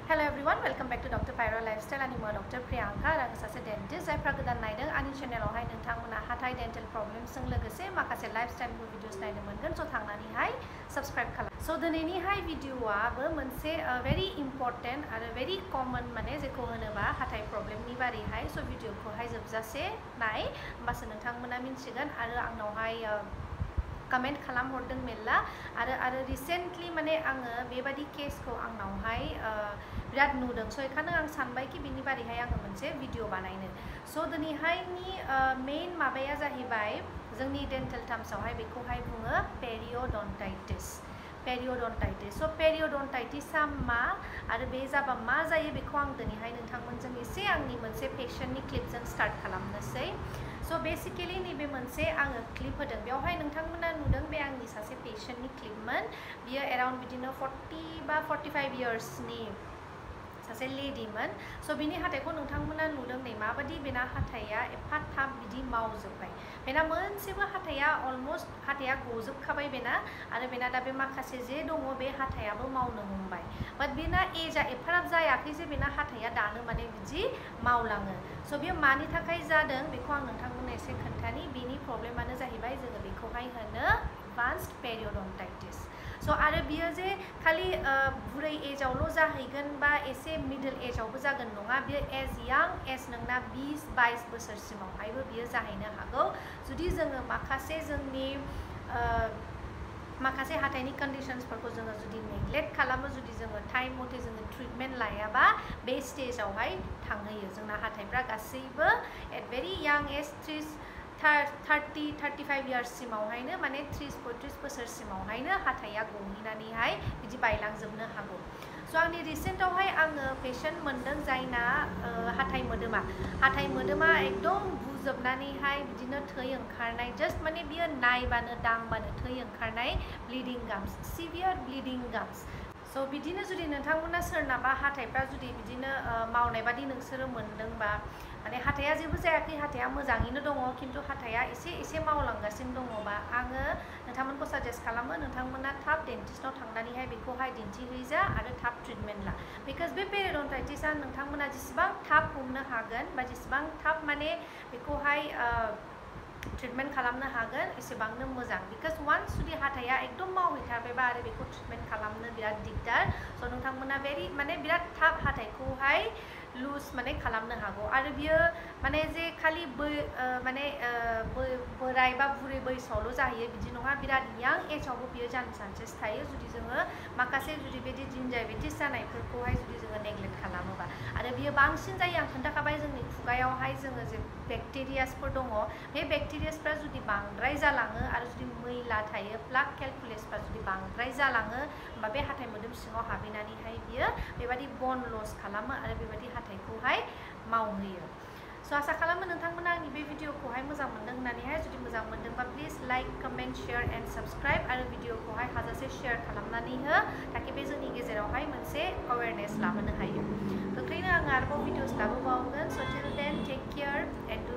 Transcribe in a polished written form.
Hello everyone, welcome back to Dr. Pyro Lifestyle. Ani Dr. Priyanka आरो सासे dentist जायफ्रा गोदान नायदों आंनि चेनेलावहाय नोंथांमोना हाथाइ डेन्टेल प्रब्लेमजों लोगोसे माखासे लाइफस्टाइल भिडिअस नायनो मोनगोन स' थांनानैहाय साबस्क्राइब खालाम। स' दिनैनिहाय भिडिअआबो मोनसे वेरी इम्पर्टेन्ट आरो वेरी कमन माने जेखौ होनोबा हाथाइ प्रब्लेमनि बारैहाय स' भिडिअखौहाय जोबजासे नाय होमबासो नोंथांमोना मिन्थिगोन आरो आंनावहाय कमेन्ट खालाम हरदों मेल्ला आरो रिसेन्टलि माने आङो बेबादि केसखौ आंनावहाय बिराद नुदों स' बेखायनो आं सानबाय कि बिनि बारैहाय आङो मोनसे भिडिअ बानायनो स' दिनैहायनि मेइन माबाया जाहैबाय जोंनि डेन्टेल टार्म्सआवहाय बेखौहाय बुङो पेरियोडन्टाइटिस स' पेरियोडन्टाइटिसआ मा आरो बे जाबा मा जायो बेखौ आं दिनैहाय नोंथांमोनजों एसे आंनि मोनसे पेशेन्टनि क्लिपजों स्टार्ट खालामनोसै। स' बेसिकेलि नैबे मोनसे आङो क्लिप होदों बेवहाय नोंथांमोना नुदों बे आंनि सासे पेशेन्टनि क्लिपमोन बियो एराउन्ड बिदिनो 40 बा 45 इयार्सनि सासे लेडिमोन स' बिनि हाथाइखौ नोंथांमोना नुदों नै माबादि बेना हाथाइया एफा थाब बिदि मावजोब्बाय बेना मोनसेबो हाथाइया अलमस्ट हाथाइया गजोबखाबाय बेना आरो बेना दा बे माखासे जे दङ बे हाथाइयाबो मावनो हमबाय बाट बेना एजआ एफाराब जायाखै जे बेना हाथाइया दानो माने बिदि मावलाङो स' बेयो मानि थाखाय जादों बेखौ आं नोंथांमोननो एसे खोन्थानि बेनि प्रब्लेमानो जाहैबाय जोङो बेखौहाय होनो एडभान्सड पेरियोडन्टाइटिस स' आरो बियो जे खालि बुरै एजआवल' जाहैगोन बा एसे मिडल एजआवबो जागोन नङा बियो एज यां एज नोंना 20-22 बोसोरसिमावहायबो बियो जाहैनो हागौ जुदि जोङो माखासे जोंनि माखासे हाथाइनि कन्डिशन्सफोरखौ जोङो जुदि नेग्लेक्ट खालामो जुदि जोङो टाइम मथे जोङो ट्रिटमेन्ट लायाबा बे स्टेजावहाय थांहोयो जोंना हाथाइफ्रा गासैबो एट भेरि यां एज 30-35 इयार्ससिमावहायनो माने 30-35 बोसोरसिमावहायनो हाथाइया गहैनानैहाय बिदि बायलांजोबनो हागौ स' आंनि रिसेन्टआवहाय आङो पेशेन्ट मोनदों जायना हाथाइ मोदोमा एकदम बुजोबनानैहाय बिदिनो थै ओंखारनाय जास्ट माने बियो नायबानो दांबानो थै ओंखारनाय ब्लिडिं गाम्स सिभियार ब्लिडिं गाम्स स' बिदिनो जुदि नोंथांमोना सोरनाबा हाथाइफ्रा जुदि बिदिनो मावनाय बादि नोंसोरो मोनदोंबा माने हाथाइया जेबो जायाखै हाथाइया मोजाङैनो दङ खिन्थु हाथाइया एसे मावलांगासिनो दङबा आङो नोंथांमोनखौ साजेस्ट खालामो नोंथांमोना थाब डेन्टिस्टनाव थांनानैहाय बेखौहाय दिन्थिहैजा आरो थाब ट्रिटमेन्ट ला बिकज बे पेरियोडन्टाइटिसआ नोंथांमोना जेसेबां थाब हमनो हागोन बा जेसेबां थाब माने बेखौहाय ट्रिटमेन्ट खालामनो हागोन एसेबांनो मोजां बिकज वान्स जुदि हाथाइया एकदम मावहैथारबायबा आरो बेखौ ट्रिटमेन्ट खालामनो बिराद दिगदार स' नोंथांमोना माने बिराद थाब हाथाइखौहाय लुज माने खालामनो हागौ आरो बियो माने जे खालि बोराय बा बुरै बैसोआवल' जाहैयो बिदि नङा बिराद यां एजआवबो बियो जानो चान्सेस थायो जुदि जोङो माखासे जुदि बिदि जिन्जाइटिस जानायफोरखौहाय जुदि जोङो नेग्लेक्ट खालामोबा आरो बियो बांसिन जायो आं खोन्थाखाबाय जोंनि खुगायावहाय जोङो जे बेक्टेरियासफोर दङ बे बेक्टेरियासफ्रा जुदि बांद्राय जालाङो आरो जुदि मैला थायो प्लाक केलकुलेसफ्रा जुदि बांद्राय जालाङो होमबा बे हाथाइ मोदोम सिङाव हाबहैनानैहाय बियो बेबादि बन लस खालामो आरो बेबादि हाथाइखौहाय मावहोयो स' आसा खालामो नोंथांमोना आंनि बे भिडिअखौहाय मोजां मोनदों होननानैहाय जुदि मोजां मोनदोंबा please like comment share and subscribe आरो भिडिअखौहाय हाजासे शेयार खालामनानै हो ताकि बे जोंनि गेजेरावहाय मोनसे अवेरनेस लाबोनो हायो गोख्रैनो आङो आरोबाव भिडिअस लाबोबावगोन स' till then take care and do